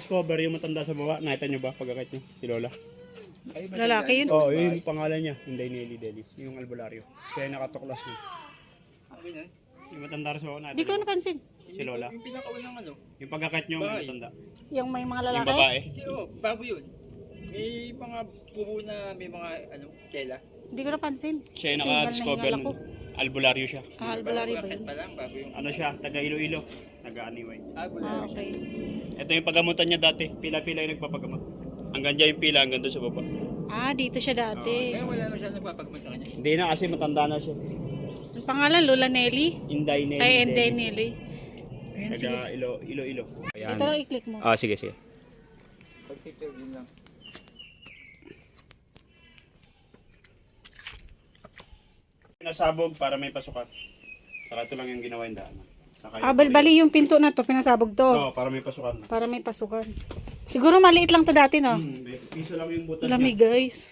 discover yung matanda sa baba. Nakita nyo ba pagkakit nyo? Si Lola. Lalaki yun? Oo, yung pangalan niya. Hindi Nelly Delis. Yung albularyo. Siya yung nakatuklas niya. Yung matanda sa baba natin. Di ko napansin. Si Lola. Yung pinakaunang ano? Yung pagkakit nyo, may matanda. Yung may mga Yung lalaki? babae. Hindi, bago yun. May mga puro na may mga ano, kela. Hindi ko napansin. Siya yung Kasi naka-discover hingal na hingal nun. Albularyo siya. Albularyo ba yun? Pa lang, bago yung... Ano siya? Taga Iloilo. Taga-Aniway. Okay. Ito yung pagamutan niya dati. Pila-pila yung nagpapagamot. Hanggang dyan yung pila, hanggang doon sa baba. Dito siya dati. Kaya wala naman siya nagpapagmad sa kanya. Hindi na kasi matanda na siya. Ang pangalan, Lola Nelly? Inday Nelly. Ay, Enday Delis. Nelly. Ayan, sige. Taga Iloilo. Ayan. Ito lang i-click mo. Sige, sige. Pag-picture din lang. Nasabog para may pasukat. Saka ito lang yung ginawa yung daan. Saka Bali yung pinto na to, pinasabog to. Oo, para may pasukan. Para may pasukan. Siguro maliit lang to dati, no? Piso lang yung butas Lamig, guys.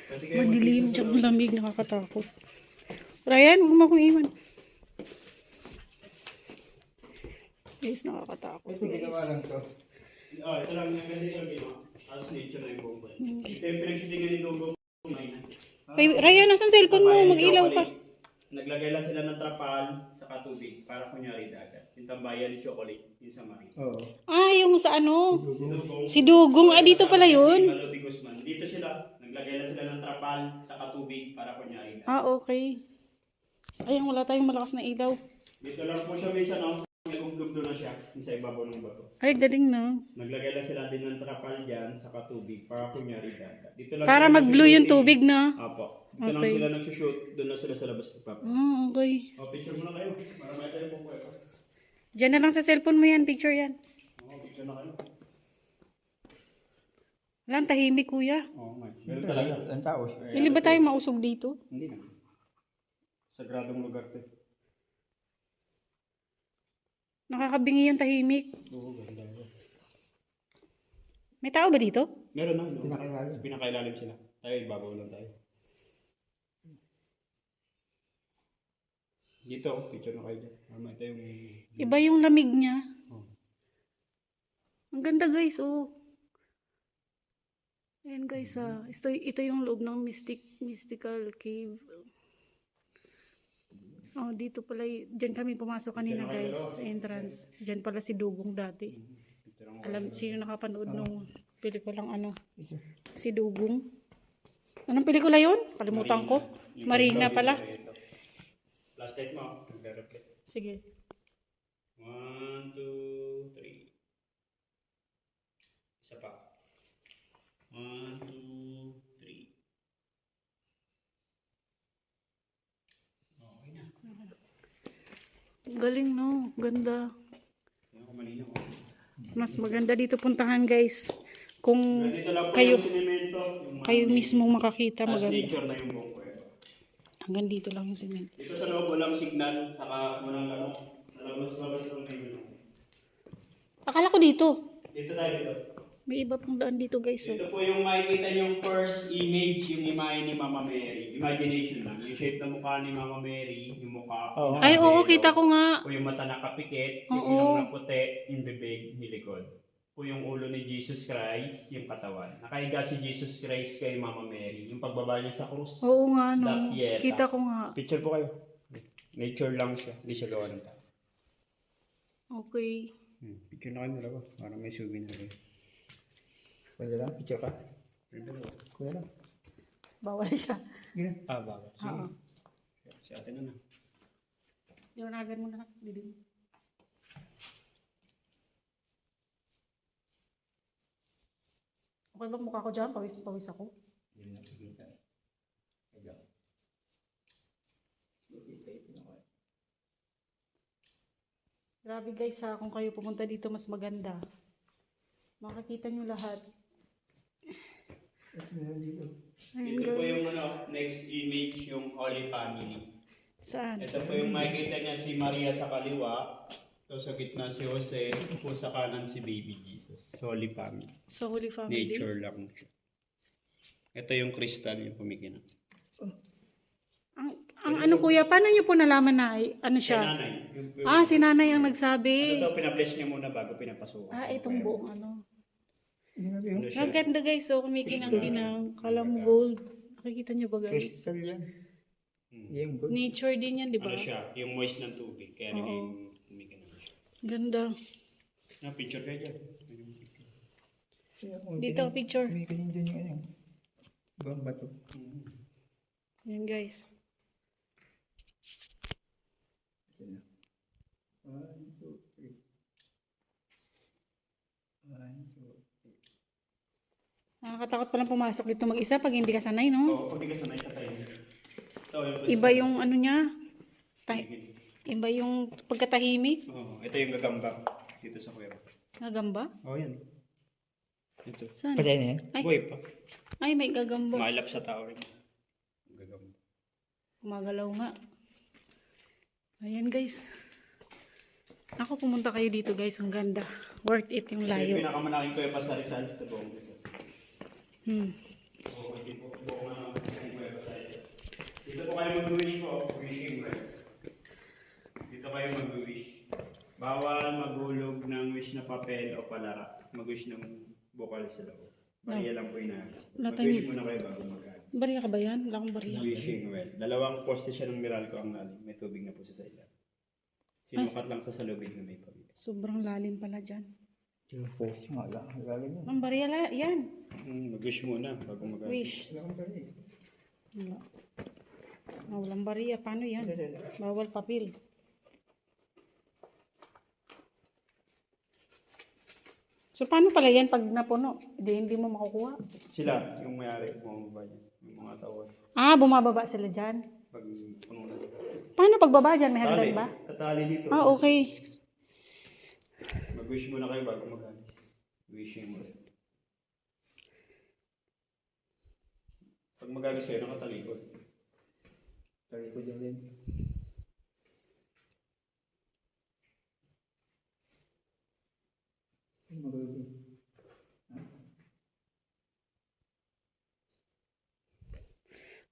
Pwede kayo Madilim, tsaka lamig, nakakatakot. Ryan, huwag mo akong iwan. Guys, nakakatakot, guys. ito lang yung ganito lang ginawa. As nature na yung buong buhay. Ito yung pinagsitingan ni Dogo. Ay, Ryan, nasan cellphone mo? Mag-ilaw ka. Naglagay lang sila ng trapal sa katubig para kunyari dagat. Yung tambayan ni chocolate, yung sa Marie. Yung sa ano? Dugong. Si Dugong. Dito pala Si yun. Malodi Guzman. Dito sila. Naglagay lang sila ng trapal sa katubig para kunyari dagat. Okay. Sayang, wala tayong malakas na ilaw. Dito lang po siya minsan, no? Nagugugdo na siya sa ibabaw ng bato. Ay, galing na. Naglagay lang sila din ng trapal dyan sa katubig para kunyari dagat. Dito lang Para sila mag-blue yung nagsushooting. tubig na. Apo. Dito lang Okay. sila nagsushoot. Doon na sila sa labas nagpapa. Okay. Picture mo na kayo. Para may tayo po po. Diyan na lang sa cellphone mo yan, picture yan. Picture na kayo. Wala, ang tahimik, kuya. Oo, nga. Meron talaga. Ang tao eh. Hindi ba tayo mausog dito? Hindi na. Sagradong lugar to. Nakakabingi yung tahimik. Oo, ganda. May tao ba dito? Meron na. Pinakailalim sila. Tayo, ibabaw lang tayo. Dito, picture na kayo dyan. May tayo yung... Iba yung lamig niya. Oh. Ang ganda, guys, oh. Ayan, guys, ito yung loob ng mystical cave. Dito pala, dyan kami pumasok kanina, guys, entrance. Dyan pala si Dugong dati. Alam, sino nakapanood nung pelikulang ano? Si Dugong. Anong pelikula yun? Kalimutan ko. Marina pala. Last night mo, nagre-reflect. Sige. 1, 2, 3. Isa pa. 1, 2, 3. Okay na. Galing, no? Ganda. Ako malinaw. Mas maganda dito puntahan, guys. Kung Dito lang po kayo, yung simento. kayo mismo makakita, As maganda. nature na yung buong kwento. Hanggang dito lang yung cement. Dito sa loob walang signal, saka walang ano. Sa labas lang kayo. Akala ko dito. Dito tayo dito. May iba pang daan dito, guys. Ito po yung makikita niyong first image, yung imahe ni Mama Mary. Imagination lang. Yung shape ng mukha ni Mama Mary, yung mukha. Ay, oo, kita ko nga. Po yung mata nakapikit, yung Oo. ilong na puti, yung bibig, nilikod. Po yung ulo ni Jesus Christ, yung katawan. Nakahiga si Jesus Christ kay Mama Mary. Yung pagbaba niya sa krus. Oo nga, no. Dapieta. Kita ko nga. Picture po kayo. Nature lang siya. Hindi siya gawa ng tao. Okay. Picture na kayo dalawa. Parang may souvenir kayo. Pwede lang, picture ka. Pwede lang. Bawal siya. Bago. Sige. Si ate na na. Iwanagan mo na. Didim. Okay ba mukha ko dyan? Pawis ako. Hindi na nakikita eh. Ikaw. Grabe, guys, kung kayo pumunta dito, mas maganda. Makakita nyo lahat. Ayun, Ito po yung guys. next image, yung Holy Family. Saan? Ito po yung makikita niya si Maria sa kaliwa. Ito sa gitna si Jose. Ito po sa kanan si Baby Jesus. Holy Family. Sa Holy Family. Nature lang siya. Ito yung crystal yung pumikina. Ang ano kuya, paano niyo po nalaman na ano Kay siya? nanay. Si nanay ang Ano nagsabi. daw, pinabless niya muna bago pinapasukan. Itong buong ano. Ano siya? Ang ganda guys, so kumikinang-kinang. Kala mo gold. Nakikita niyo ba guys? Crystal yan. Yung good. Nature din yan, di ba? Ano siya? Yung moist ng tubig. Kaya naging kumikinang siya. Ganda. Picture kayo dyan. Dito, picture. May ganyan dyan yung ano. Ibang baso. Yan guys. Sino? 1, 2, 3. 1, 2, 3. Nakakatakot palang pumasok dito mag-isa pag hindi ka sanay, no? Oo, pag di ka sanay sa tayo. Ito, yung Iba yung ano niya. Iba yung pagkatahimik. Oo, ito yung gagamba dito sa kuweba. Gagamba? Oo, yan. Ito. Saan? Patay na yan? Buhay pa. Ay, may gagamba. Maalap sa tao rin. Gagamba. Gumagalaw nga. Ayan guys. Ako, pumunta kayo dito guys. Ang ganda. Worth it yung Ito yung layo. pinakamalaking kuweba sa Rizal sa buong Rizal. Dito po kayo mag-wish po. Wishing well. Dito kayo mag-wish. Bawal maghulog ng wish na papel o palara. Mag-wish ng bukal sa loob. Bariya lang po inaabot. Mag-wish muna kayo bago mag-alis. Bariya ka ba yan? Wala akong bariya. Wishing well. Dalawang poste siya ng Meralco ang lalim. May tubig na po sa ilalim. Sinukat lang sa salubig na may pamilya. Sobrang lalim pala dyan. Yung post nga lang. Lalim yan. Ang bariya yan. Mag-wish muna bago mag-alis. Wish. Wala kang pala eh. Wala. Walang bariya. Paano yan? Bawal papel. So, paano pala yan pag napuno? Hindi mo makukuha. Sila, yung may-ari, bumababa niya. Yung mga tawad. Bumababa sila dyan. Pag puno na. Paano pagbaba dyan? May hagdan ba? Tatali dito. Okay. Mag-wish muna kayo bago mag-alis. Wishing mo. Pag mag-alis kayo, nakatalikod. Tari ko dyan din. Ay, magagawin.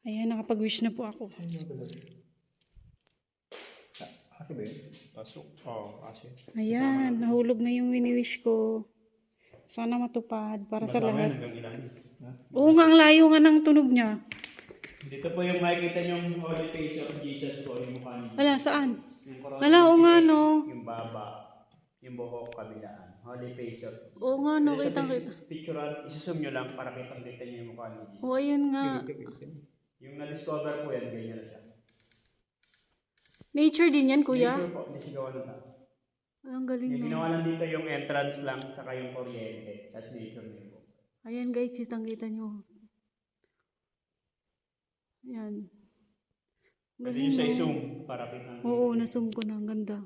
Ayan, nakapag-wish na po ako. Ay, magagawin. Kasi ba yun? Pasok. Oo, kasi. Ayan, nahulog na yung wini-wish ko. Sana matupad para sa Masama yan lahat. hanggang ilan. Oo nga, ang layo nga ng tunog niya. Dito po yung makikita yung Holy Face of Jesus po, yung mukha niya. Wala, saan? Yung corona, Wala, oo nga no. yung baba, yung buhok kabilaan. Holy Face of Jesus. Oo nga no, kitang-kita. Picturean, isusum nyo lang para kitang-kita nyo yung mukha ni Jesus. Oo, ayun nga. Yung na-discover po yan, ganyan na siya. Nature din yan, kuya. Nature po, hindi siya gawa ng tao. Ang galing Yung no. ginawa lang dito yung entrance lang, saka yung kuryente. Tapos nature na yung Ayan guys, kitang-kita nyo. Ayan. pwede nyo sa zoom para kitang. Oo, na-zoom ko na. Ang ganda.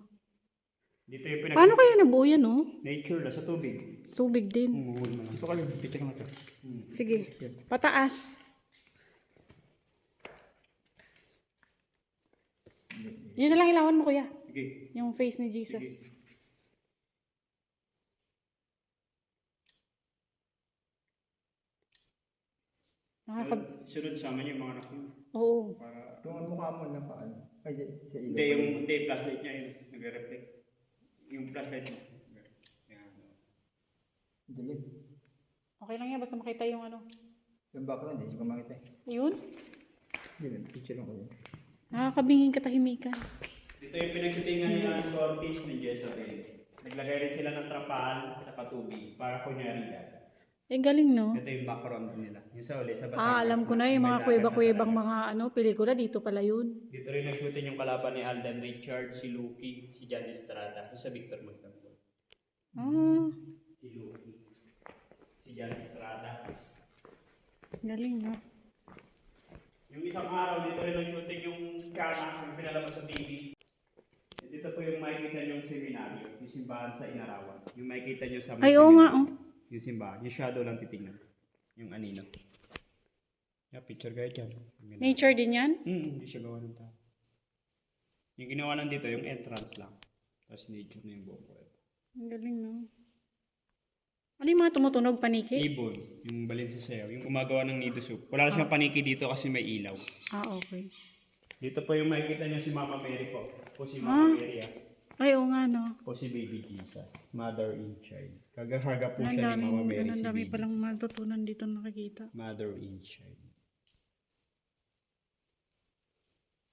Dito yung pinag- Paano kaya nabuo yan, no? Nature na, sa tubig. Tubig din. Umuhul mo lang. Ito ka lang. Picture nga ito. Sige. Pataas. Yan na lang ilawan mo, kuya. Sige. Yung face ni Jesus. Sunod sama niyo yung mga anak niyo. Oo. Para Yung mukha mo na paano? Ay, sa ilaw. hindi, yung flashlight niya yun, nagre-reflect. Yung flashlight niya. Yan. Dilim. Okay lang yan, basta makita yung ano. Yung background, hindi ko makita eh. Ayun. Dilim. Picture lang ko yun. Nakakabinging katahimikan. Dito yung pinagsitingan ni Ann Cortez ni Jezebel. Naglagay rin sila ng trapal sa patubig para kunyari yan. Galing, no? Ito yung background nila. Yung sa uli, sa Batangas. Alam ko na yung mga kuweba-kuwebang mga pelikula, dito pala yun. Dito rin nag-shooting yung kalaban ni Alden Richard, si Lucky, si John Estrada, yung sa Victor Magdampo. Si Lucky, si John Estrada. Galing, no? Yung isang araw, dito rin nag-shooting yung Kana, yung pinalabas sa TV. Dito po yung makikita nyo yung seminaryo, yung simbahan sa Inarawan. Yung makikita nyo sa Ay, oo nga, oh. yung simbahan, yung shadow lang titignan. Yung anino. Yeah, picture kayo dyan. Nature din yan? Hindi siya gawa ng tao. Yung ginawa lang dito, yung entrance lang. Tapos nature na yung buong kuweba. Ang galing, no? Ano yung mga tumutunog, paniki? Ibon, yung balin sa sayaw, yung gumagawa ng nido soup. Wala na siyang paniki dito kasi may ilaw. Okay. Dito po yung makikita niyo si Mama Mary po. Po si Mama Mary Ay, oo nga, no. Po si Baby Jesus. Mother in child. Kagahaga po Ang siya ni Mama daming, Mary ang si dami Baby. palang matutunan dito nakikita. Mother in child.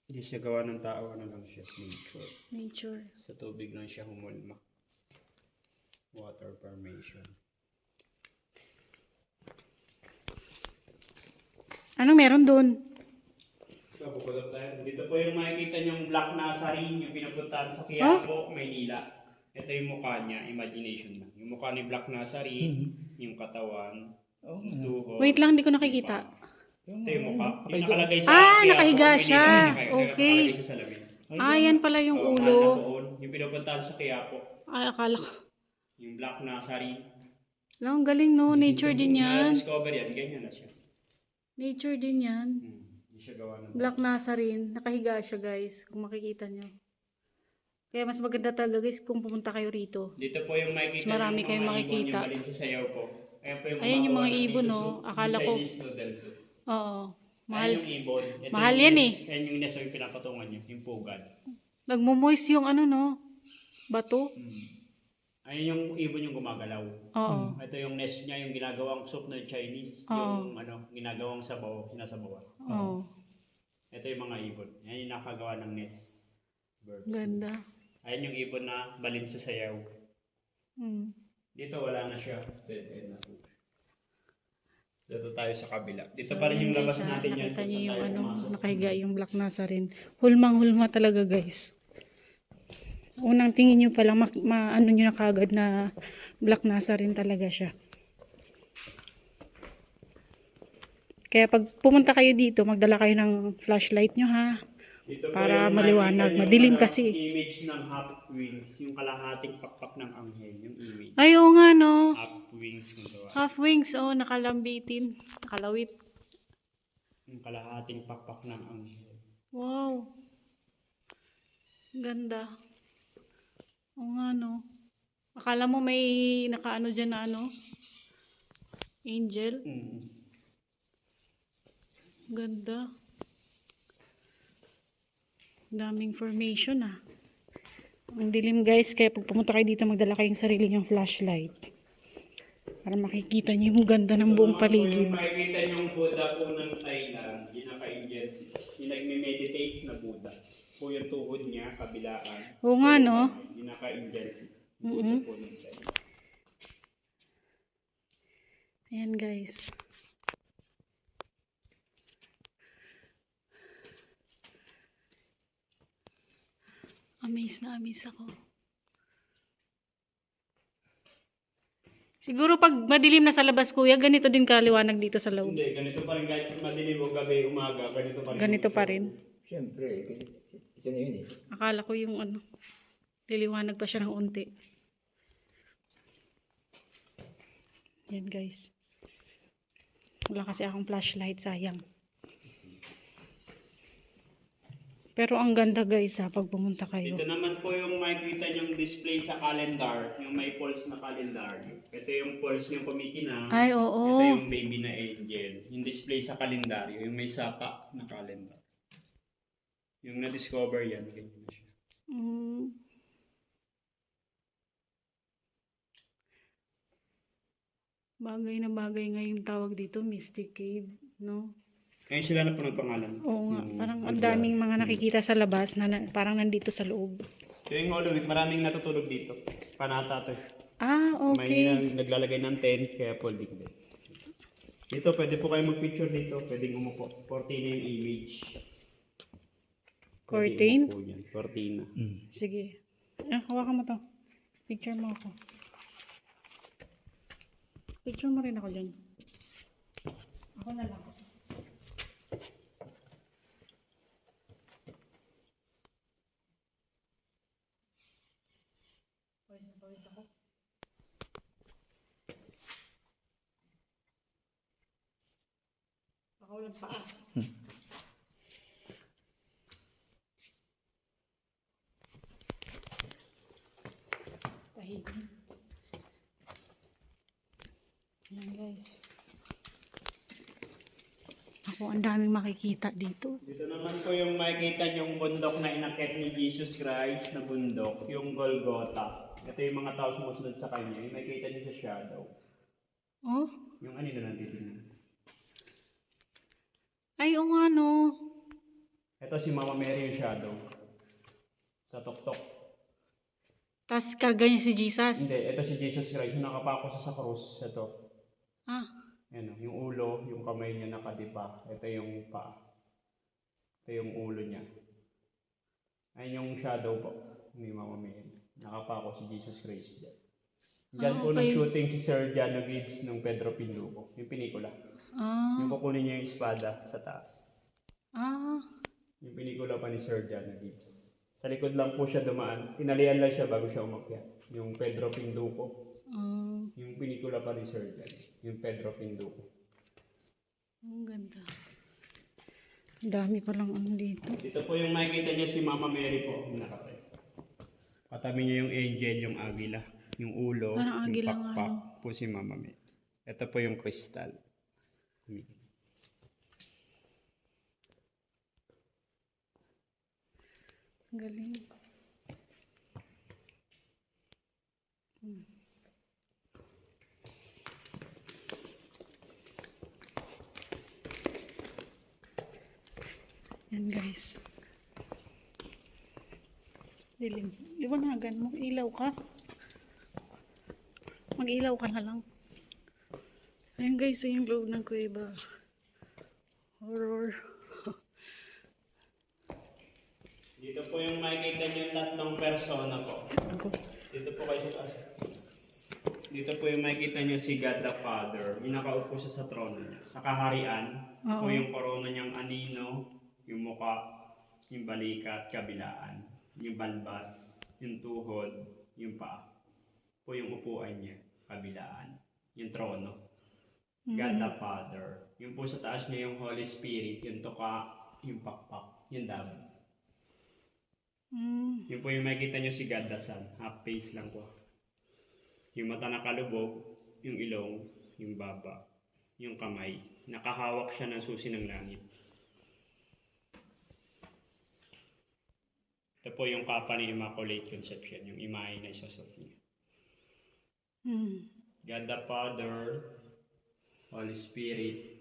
Hindi siya gawa ng tao, ano lang siya, nature. Nature. Sa tubig lang siya humulma. Water formation. Anong meron doon? So, bukod tayo. Dito po yung makikita niyong Black Nazarene, yung pinupuntahan sa Quiapo, Maynila. Ito yung mukha niya, imagination lang. Yung mukha ni Black Nazarene, yung katawan, yung tuhod. Wait lang, hindi ko nakikita. Ito yung mukha. Yung nakalagay sa Quiapo, nakahiga Maynila. siya. Nakalagay Okay. sa salamin. Yan pala yung Oo, ulo. mahal na poon. Yung pinupuntahan sa Quiapo. Ay, akala ko. Yung Black Nazarene. Lang, galing no. Nature din yan. Na-discover yan, ganyan na siya. Nature din yan. Hindi siya gawa ng... Black Nazarene. Nakahiga siya, guys. Kung makikita nyo. Kaya mas maganda talaga, guys, kung pumunta kayo rito. Dito po yung makikita Mas marami yung kayong mga makikita. ibon, yung balin sa sayaw po. Ayan yung mga gumagawa ng ibon, noodle no? soup, Akala ko- Chinese noodle soup. Oo. Mahal. Ayan yung ibon. Ito Mahal yung yan nest. Ayan yung nest yung pinapatungan nyo, yung pugad. Nagmumoist yung ano, no? Bato. Ayan yung ibon yung gumagalaw. Oo. Ito yung nest niya, yung ginagawang soup na Chinese. Oo. Yung ginagawang sabaw, sinasabawan. Oo. Ito yung mga ibon. Ayan yung nakagawa ng nest. Birds. Ganda. Ayan yung ibon na balin sa sayaw. Mm. Dito wala na siya. Dead end na po. Dito tayo sa kabila. Dito pa rin yung labas Guys, natin yan. nakita kung niyo saan yung tayo ano, pumasok. nakahiga yung Black Nazarene. Hulmang-hulma talaga, guys. Unang tingin nyo palang ano nyo na kagad na Black Nazarene talaga siya. Kaya pag pumunta kayo dito, magdala kayo ng flashlight nyo, ha? Dito po Para yung maliwanag. makikita Madilim yung, kasi. image ng half wings. Yung kalahating pakpak ng anghel. Yung image. Ay, oo nga, no? Half wings kung gawa. Half wings, oh, nakalambitin. Nakalawit. Yung kalahating pakpak ng anghel. Wow. Ganda. Oo nga, no? Akala mo may nakaano dyan na ano? Angel? Ganda. Daming formation, ah. Ang dilim, guys, kaya pag pumunta kayo dito, magdala kayong sarili nyong flashlight. Para makikita niyo yung ganda ng buong paligid. Kung makikita yung Buddha po ng Thailand, yung naka-Indian, yung nagme-meditate na Buddha. Po yung tuhod niya, kabilaan. Oo nga, no? Yung naka-Indian, Buddha po ng Thailand. Ayan, guys. Amaze na amaze ako. Siguro pag madilim na sa labas, kuya, ganito din kaliwanag dito sa loob. Hindi, ganito pa rin kahit madilim o gabi, umaga, ganito pa rin. Ganito pa rin. Siyempre, ito na yun eh. Akala ko yung ano, liliwanag pa siya ng unti. Yan, guys. Wala kasi akong flashlight, sayang. Pero ang ganda, guys, ha, pag pumunta kayo. Ito naman po yung makikita niyong display sa calendar, yung may pulse na calendar. Ito yung pulse niyong kumikinang. Ay, oo. Ito yung baby na angel. Yung display sa kalendaryo, yung may saka na calendar. Yung na-discover yan, ganyan na siya. Bagay na bagay ngayong tawag dito, Mystic Cave, no? Ngayon sila na po nagpangalan. Oo nga, parang ang daming mga nakikita sa labas na, parang nandito sa loob. So yung Holy Week, maraming natutulog dito. Panata to. Ah, okay. May naglalagay ng tent, kaya folding din. Dito, pwede po kayo mag-picture dito. Pwede umupo. Cortina yung image. Curtain? Pwede umupo yan. Cortina. Sige. Hawakan mo to. Picture mo ako. Picture mo rin ako dyan. Ako na lang. Pawis na pawis ako. Baka walang paa. Tahigin. Ayan, guys. Naku, ang daming makikita dito. Dito naman po yung makikita yung bundok na inakyat ni Jesus Christ na bundok, yung Golgotha. Ito yung mga tao sumusunod sa kanya. Yung makikita niyo sa shadow. Oh? Yung ano na lang titignan. Ay, o nga no. Ito si Mama Mary yung shadow. Sa tuktok. Tapos karga niya si Jesus. Hindi, ito si Jesus Christ. Yung nakapako sa krus. Ito. Ah, Yan, yung ulo, yung kamay niya nakadipa. Ito yung paa. Ito yung ulo niya. Ayun yung shadow po ni Mama Mary. Nakapako si Jesus Christ dyan. Diyan po okay. nag-shooting si Sir Jano Gibbs ng Pedro Pinduco. Yung pelikula. Yung kukunin niya yung espada sa taas. Yung pelikula pa ni Sir Jano Gibbs. Sa likod lang po siya dumaan. Tinalian lang siya bago siya umakyat. Yung Pedro Pinduco. Yung pelikula pa ni Sir Jan. Yung Pedro Pinduco. ang ganda. Ang dami palang ano dito. Dito po yung makikita niya si Mama Mary po. Yung nakatayo. Katabi niya yung angel, yung agila. Yung ulo, Parang yung agila nga, pakpak po si Mama Mary. Ito po yung kristal. Ang galing. Yan guys. Dilim. Iwanagan mo. Ilaw ka. Mag-ilaw ka na lang. Ayan guys, yung loob ng kuweba. Horror. Dito po yung makikita niyo tatlong persona po. Dito po kayo sa taas. Dito po yung makikita niyo si God the Father. Yung nakaupo siya sa trono niya. Sa kaharian, po yung korona niyang anino, yung muka, yung balikat, kabilaan, yung balbas, yung tuhod, yung paa. Po yung upuan niya, kabilaan, yung trono. God the Father. Yung po sa taas niya yung Holy Spirit, yung tuka, yung pakpak, yung dabo. Yung po yung makikita nyo si God the Son. Half face lang po. Yung mata nakalubog, yung ilong, yung baba, yung kamay. Nakahawak siya ng susi ng langit. Ito po yung kapa ni Immaculate Conception, yung imahe na isasot niya. God the Father, Holy Spirit,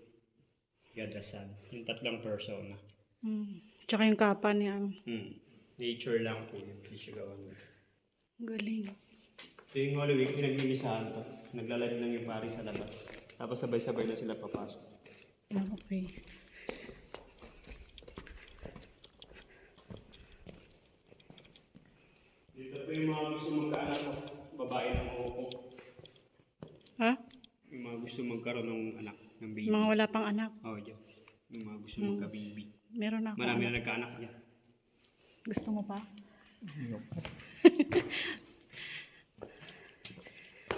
God the Son. Yung tatlong persona. Tsaka yung kapa niya. Nature lang po yun. Hindi siya gawa niya. Galing. Ito yung Holy Week, pinaglilisahan to. Naglalagay lang yung pari sa labas. Tapos sabay-sabay na sila papasok. Okay. Dito po yung mga gusto magkaanak ko. Babae ng upo. Ha? Yung mga gusto magkaroon ng anak, ng baby. Mga wala pang anak. Oo, dyan. Yung mga gusto magka-baby. Meron ako. Marami na nagkaanak niya. Gusto mo pa?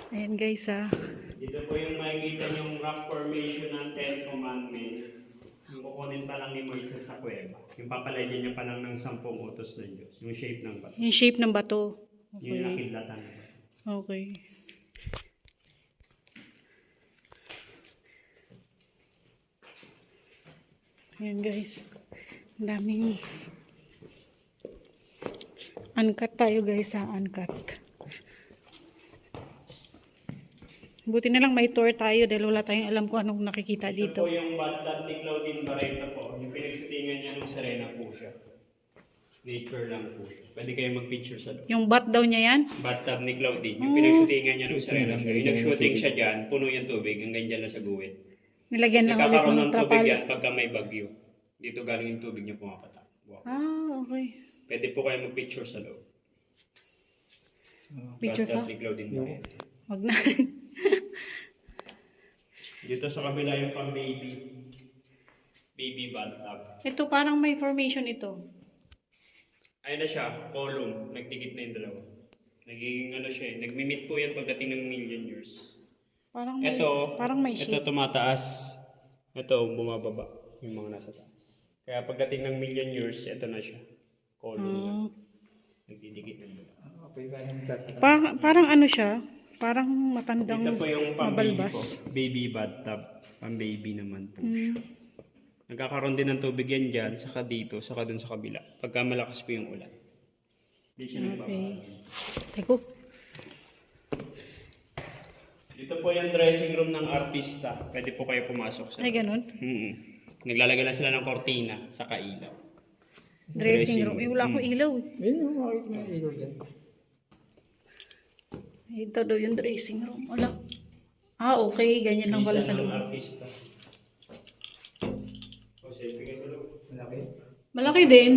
Ayan guys Dito po yung makikita yung rock formation ng Ten Commandments. Yung kukunin pa lang ni Moises sa kuweba. Yung papalagyan niya pa lang ng 10 utos ng Diyos. Yung shape ng bato. Yung shape ng bato. Yung nakidlatan. Okay. Ayan guys. Ang daming uncut tayo guys uncut. Buti na lang may tour tayo dahil wala tayong alam kung anong nakikita Ito po dito. yung bathtub ni Claudine Barreto po. Yung pinagshootingan niya nung Serena po siya. Nature lang po siya. Pwede kayo mag-picture sa loob. Yung bat daw niya yan? Bathtub ni Claudine. Yung pinagshootingan niya nung Serena siya. Yung nag-shooting siya dyan, puno yung tubig. Hanggang dyan lang sa guwit. Nilagyan lang ulit Nagkakaroon ng ng tubig trapal. yan pagka may bagyo. Dito galing yung tubig niya pumapatak. Wow. Okay. Pwede po kayo mag-picture sa loob. Picture ka? Bathtub ni Claudine Barreto. Wag na. Dito sa kabila yung pang baby. Baby bathtub. Ito parang may formation ito. Ayun na siya, column. Nagdikit na yung dalawa. Nagiging ano siya eh. Nagmi-meet po yan pagdating ng million years. Parang may, Ito shape. tumataas. Ito, bumababa. Yung mga nasa taas. Kaya pagdating ng million years, ito na siya. Column na. Nagdidikit na dalawa. Parang ano siya? Parang matandang Ito po yung pang baby mabalbas. po. Baby bathtub. Pang baby naman po siya. Nagkakaroon din ng tubig yan dyan, saka dito, saka dun sa kabila. Pagka malakas po yung ulan. Hindi siya Okay. nagbabago. Eko. Dito po yung dressing room ng artista. Pwede po kayo pumasok sa Ay, ganun. Naglalagay lang sila ng kortina sa ilaw. Dressing room. Eh, wala akong ilaw. Ayun yung makikita mo yung ilaw dyan. Ito daw yung dressing room. Wala. Ah, okay. Ganyan lang pala sa ng loob. artista. O, sige, bigay ko lang. Malaki. Malaki din.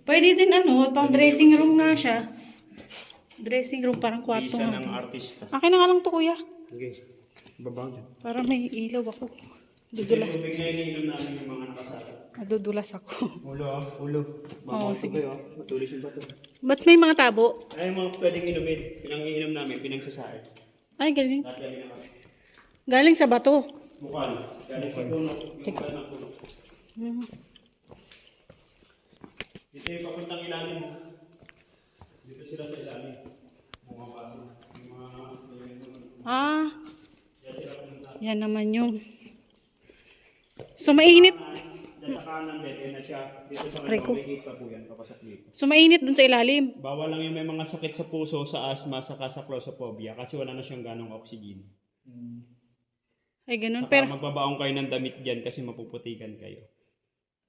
Pwede din pang dressing room nga siya. Dressing room, parang kwarto Isa nga. ng artista. Akin na nga lang to, kuya. Okay. Babang dyan. Para may ilaw ako. Yung Dudula. tubig na iniinom namin yung mga nakasala. Nadudulas ako. Ulo ah, ulo. Oo, sige. Kayo, matulis yung bato. Ba't may mga tabo? Ay, yung mga pwedeng inumin. Pinang-iinom namin, pinagsasain. Ay, galing. Lahat galing na kami. Galing sa bato. Bukal. Galing sa puno. Yung bukal ng puno. Hmm. Dito yung papuntang ilalim mo. Dito sila sa ilalim. Mga baso. Yung mga... Ah, Yan sila pumunta. yan naman yung... So, mainit. Diyan sa kanan, pwede na siya. Dito sa Aray ko. kanan, may gate pa po yan. Papasok dito. So, mainit dun sa ilalim. Bawal lang yung may mga sakit sa puso, sa asthma, saka sa claustrophobia kasi wala na siyang ganong oxygen. Ay, ganun. Saka Pero, magbabaong kayo ng damit dyan kasi mapuputikan kayo.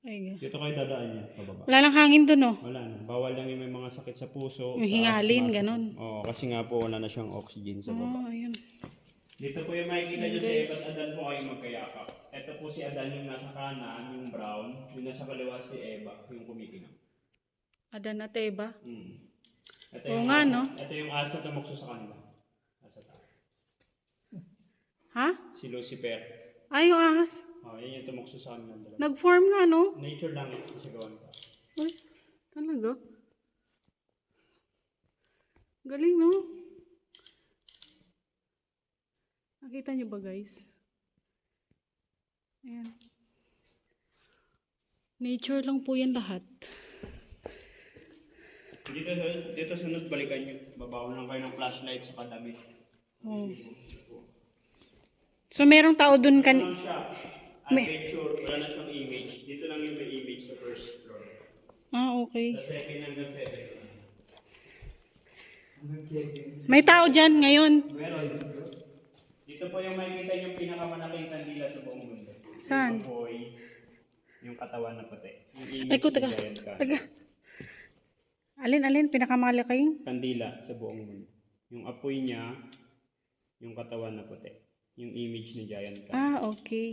ay, ganun. Dito kayo dadaan yan, pababa. Wala lang hangin dun, oh. Wala na. Bawal lang yung may mga sakit sa puso. Yung sa hingalin, asthma, ganun. Oo, kasi nga po wala na siyang oxygen sa baba. Oh, ayun. Dito po yung makikita nyo si Eva at Adan po kayo magkayakap. Ito po si Adan yung nasa kanan, yung brown. Yung nasa kaliwa si Eva, yung kumikinang. Adan at Eva. Ito Oo yung nga, as- no? Ito yung as na tumukso sa kanila. Nasa taas. Ha? Si Lucifer. Ay, yung ahas. Oh, yan yung tumukso sa kanila. Dalawa. Nag-form nga, no? Nature lang ito sa gawan pa. Ay, talaga? Galing, no? Nakita niyo ba, guys? Ayan. Nature lang po yan lahat. Dito sunod balikan nyo. Babawan lang kayo ng flashlight sa kadami. Oh. So, merong tao dun Ano lang siya? Adventure. Wala na siyang image. Dito lang yung may image sa first floor. Ah, okay. Sa second hanggang 7. May tao dyan ngayon. Dito po yung makikita yung pinakamalaking kandila sa buong mundo. Saan? Yung apoy, yung katawan na puti. Yung image Ay, ko, ni taga. Giant Khan. Taga. Alin, pinakamalaking? Kandila sa buong mundo. Yung apoy niya, yung katawan na puti. Yung image ni Giant Khan. Ah, okay.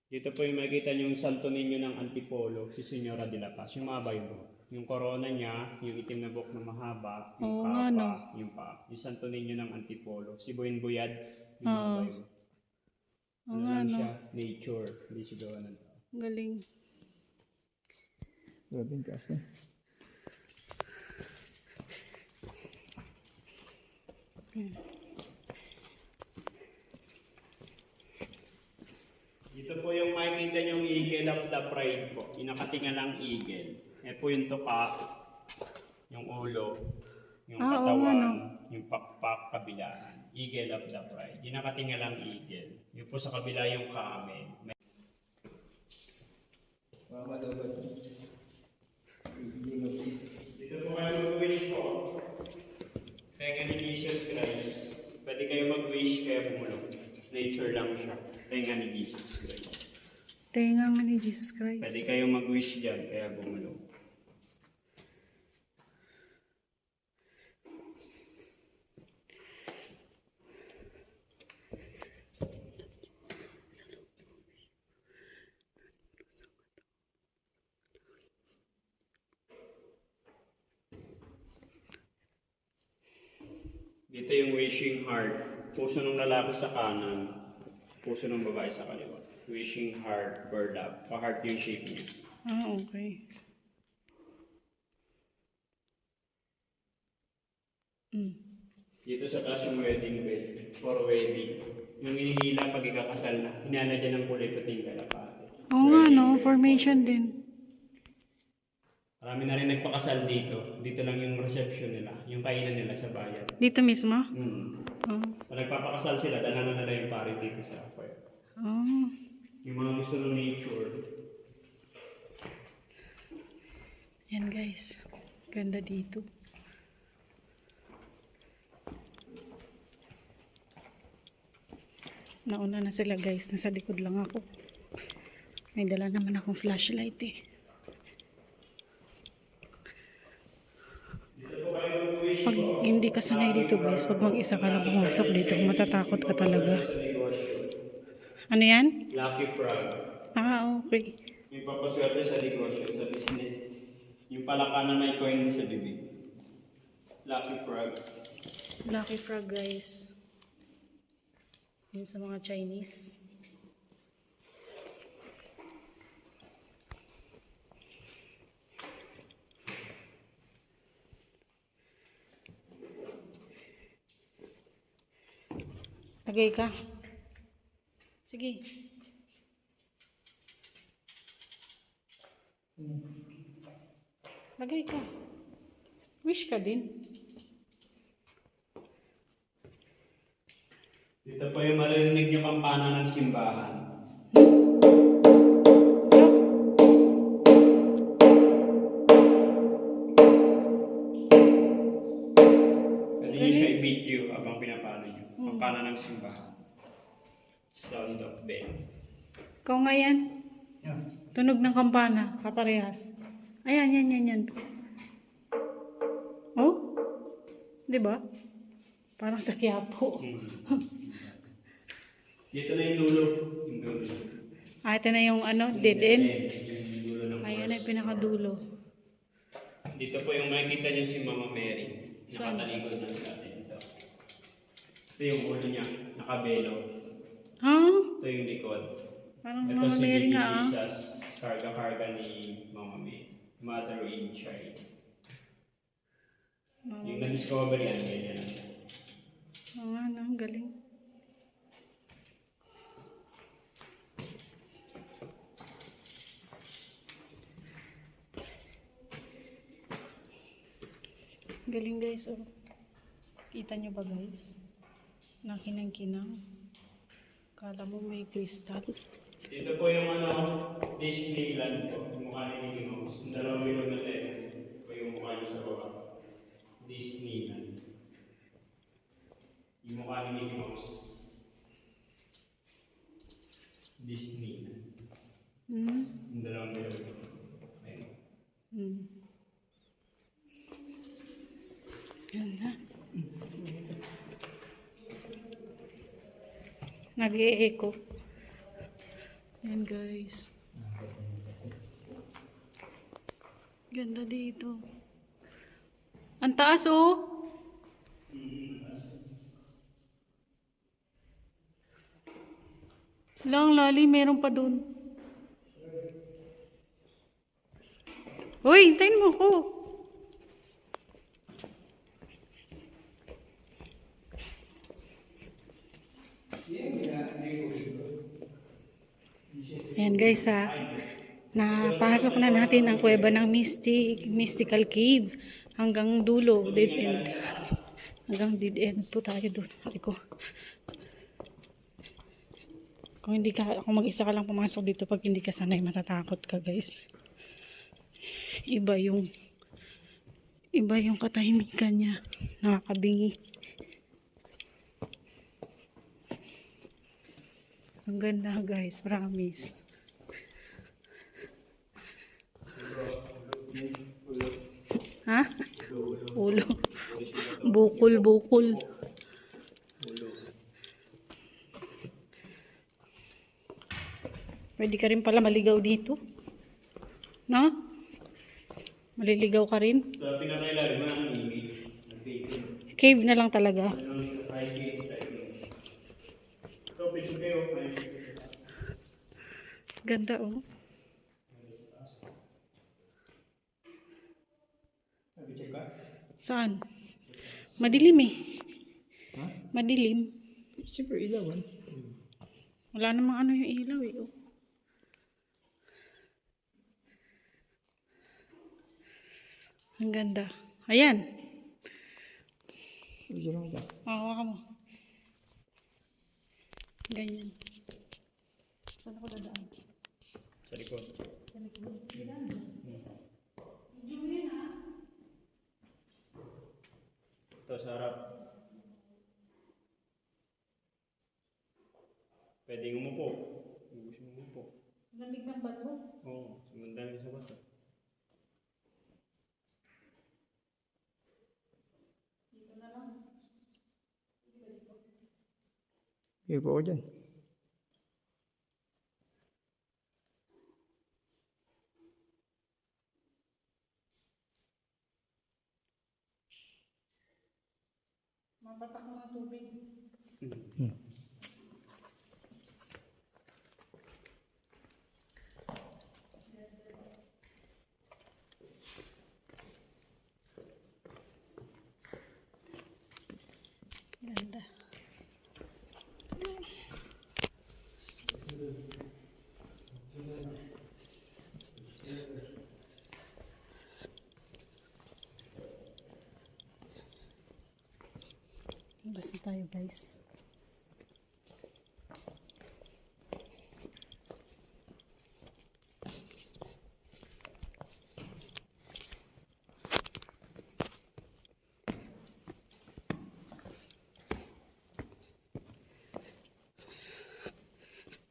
Dito po yung makikita yung Santo Niño ng Antipolo, si Señora de la Paz. Yung mga Bible. Yung corona niya, yung itim na buhok na mahaba, yung Oo nga, kapa, no? yung pa. Yung Santo Niño ng Antipolo. Si Buin Buyads, yung mga Oo. Bible. Oo Ano nga, lang no? siya, nature. Hindi siya gawa ng tao. Galing. Grabe yung taas na. Dito po yung makikita yung eagle of the pride po. Yung nakatingalang eagle. Yan po yung tuka, yung ulo, yung Ah, oo katawan, nga, no? yung pakpak kabilaan. Eagle of the pride. Yung nakatingalang eagle. Yung po sa kabila yung camel. Dito po kayo mag-wish po. Tenga ni Jesus Christ. Pwede kayo mag-wish kaya bumulong. Nature lang siya. Tenga ni Jesus Christ. Tenga nga ni Jesus Pwede Christ. kayo mag-wish dyan, kaya bumulong. Dito yung wishing heart. Puso ng lalaki sa kanan, puso ng babae sa kaliwa. Wishing heart, bird up. Pa-heart yung shape niya. Ah, okay. Dito sa taas yung wedding bell. For wedding. Yung hinihila pag ikakasal na. Hinala dyan ng kulay puting kalapate. Oo nga, no? Formation din. Marami na rin nagpakasal dito. Dito lang yung reception nila. Yung kainan nila sa bayan. Dito mismo? Hmm. Oh. Pag nagpapakasal sila, dala na nila yung pare dito sa choir. Oh. Yung mga gusto ng nature. Yan guys. Ganda dito. Nauna na sila guys. Nasa likod lang ako. May dala naman akong flashlight eh. Pag hindi ka sanay dito guys, pag mag-isa ka lang pumasok dito, matatakot ka talaga. Ano yan? Lucky frog. Ah, okay. Yung papaswerte sa negosyo, sa business. Yung palaka na may coin sa bibig. Lucky frog. Lucky frog guys. Yun sa mga Chinese. Lagay ka. Sige. Lagay ka. Wish ka din. Dito po yung maririnig niyo kampana ng simbahan. Pwede niyo siya i-video habang pinapano niyo. Kampana ng simbahan. Sound of bell. Ikaw nga yan. Yan. Tunog ng kampana. Kaparehas. Ayan, yan. Oh? Di ba? Parang sa Quiapo. Dito na yung dulo. Yung dulo. Ito na yung ano, dead end. Yung dulo ng Ayan na yung pinakadulo. Dito po yung makikita niyo si Mama Mary. Nakatalikod na sa atin dito. Ito yung ulo niya. Nakabelo. Ha? Ito yung likod. Parang Ito Mama si Mary Baby nga ah. Jesus. Karga-karga ni Mama Mary. Mother in child. Yung na-discover yan, ganyan. Oo nga, no? Galing. Galing guys, oh. Kita nyo ba guys? Nakinang-kinang. Kala mo may crystal. Dito po yung ano, Disneyland po. Yung mukha ni Mickey Mouse. Yung dalawang bilog na tayo. Ito yung mukha niyo sa baba. Disneyland. Yung mukha ni Mickey Mouse. Disneyland. Yung dalawang bilog. Ayun. Ganda. Nag-e-echo. Ayan guys. Ganda dito. Ang taas oh. Lang lali, meron pa dun. Hoy, hintayin mo ko. Ayan guys ha. Napasok na natin ang kuweba ng Mystical Cave. Hanggang dulo, dead end. Hanggang dead end po tayo doon. Sabi ko. Kung hindi ka, kung mag-isa ka lang pumasok dito, pag hindi ka sanay, matatakot ka guys. Iba yung katahimikan niya. Nakakabingi. Ang ganda guys, promise. Ha? Ulo. Bukol. Pwede ka rin pala maligaw dito. Na? Maliligaw ka rin. So, pinakailalim mo ang image. Nag-painting. Cave na lang talaga. So, pwede kayo. Ganda oh. Saan? Madilim eh. Ha? Madilim. Siyempre, ilawan. Wala namang ano yung ilaw eh. Oh. Ang ganda. Ayan. Diyan ka. Hawakan mo. Ganyan. Saan ako dadaan? Sa likod. Sa likod. Julian ha? Ito sa harap. Pwedeng umupo. Kung gusto mo umupo. Lamig ng bato. Oo, sumandali sa bata. Dito na lang. Sige po ako dyan. Mabatak mo ng tubig. Ganda. Labas na tayo guys.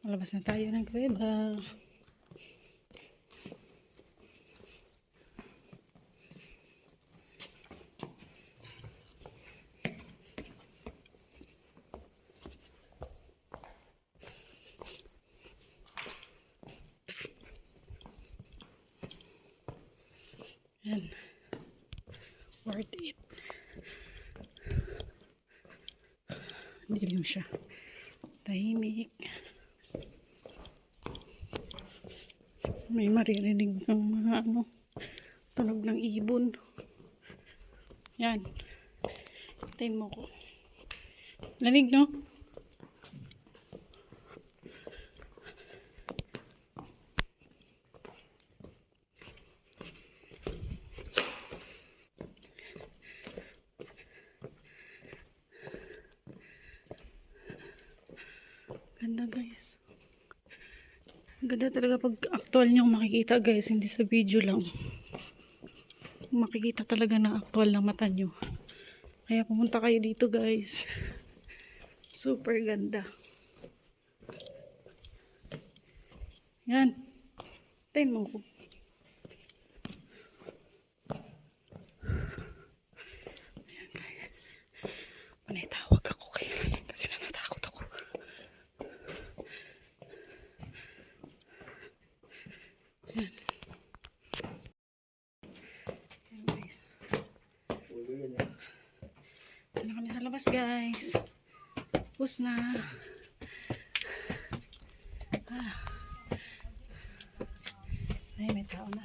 Malabas na tayo ng kuweba. Yan. Worth it. Dilim siya. Tahimik. May maririnig kang mga tunog ng ibon. Yan. Hintayin mo ko. Lanig, no? Ganda guys. Ganda talaga pag actual nyo makikita guys, hindi sa video lang. Makikita talaga ng actual ng mata nyo. Kaya pumunta kayo dito guys. Super ganda. Yan. Tayin mo ko. Ayan guys. Panay tawag ako kay Ryan kasi natatakot ako. Yan. Yan guys. Ito na kami sa labas guys. Tapos na. Ay, may tao na.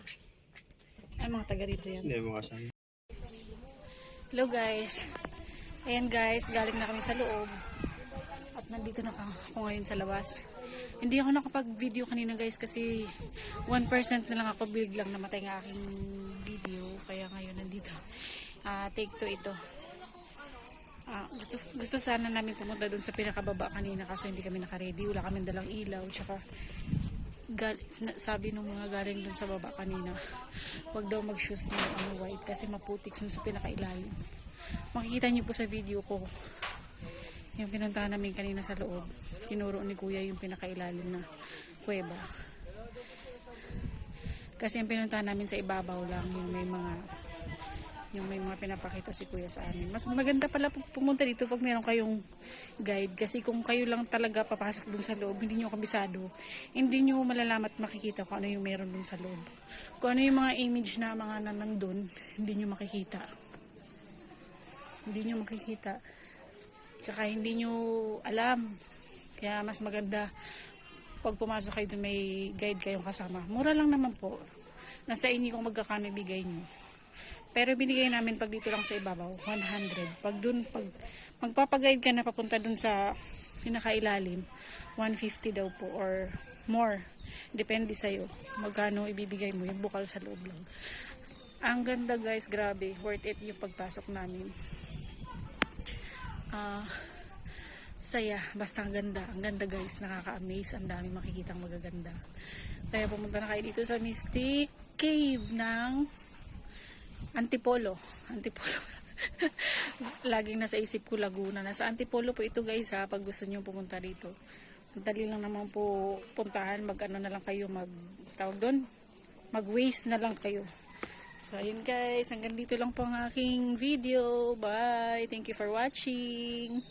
Ay, mga taga rito yan. Hindi mo kasama. Hello guys. Ayan guys, galing na kami sa loob. At nandito na ako ngayon sa labas. Hindi ako nakapag-video kanina guys kasi 1% na lang ako, biglang namatay ng aking video. Kaya ngayon nandito. Take 2 ito. Gusto sana namin pumunta doon sa pinakababa kanina kaso hindi kami naka-ready. Wala kami dalang ilaw. Tsaka sabi nung mga galing doon sa baba kanina, wag daw mag-shoes ng white kasi maputik sa pinakailalim. Makikita niyo po sa video ko yung pinuntahan namin kanina sa loob. Tinuro ni kuya yung pinakailalim na kuweba. Kasi yung pinuntahan namin sa ibabaw lang yung may mga pinapakita si kuya sa amin. Mas maganda pala pumunta dito pag meron kayong guide. Kasi kung kayo lang talaga papasok dun sa loob, hindi nyo kabisado, hindi nyo malalamat makikita kung ano yung meron dun sa loob. Kung ano yung mga image na mga nandun, hindi nyo makikita. Hindi nyo makikita. Tsaka hindi nyo alam. Kaya mas maganda pag pumasok kayo dun, may guide kayong kasama. Mura lang naman po. Nasa inyo kung magkakano bigay nyo. Pero binigay namin pag dito lang sa ibabaw, 100. Pag magpapaguide ka na papunta dun sa pinakailalim, 150 daw po or more. Depende sa'yo. Magkano ibibigay mo, yung bukal sa loob lang. Ang ganda guys, grabe. Worth it yung pagpasok namin. saya. Basta ang ganda. Ang ganda guys. Nakaka-amaze. Ang dami makikitang magaganda. Kaya pumunta na kayo dito sa Mystic Cave ng Antipolo. Antipolo. Laging nasa isip ko Laguna. Nasa Antipolo po ito guys ha. Pag gusto nyo pumunta dito. Dali lang naman po puntahan. Mag-ano na lang kayo. Tawag doon. Mag-waste na lang kayo. So ayun guys. Hanggang dito lang po ang aking video. Bye. Thank you for watching.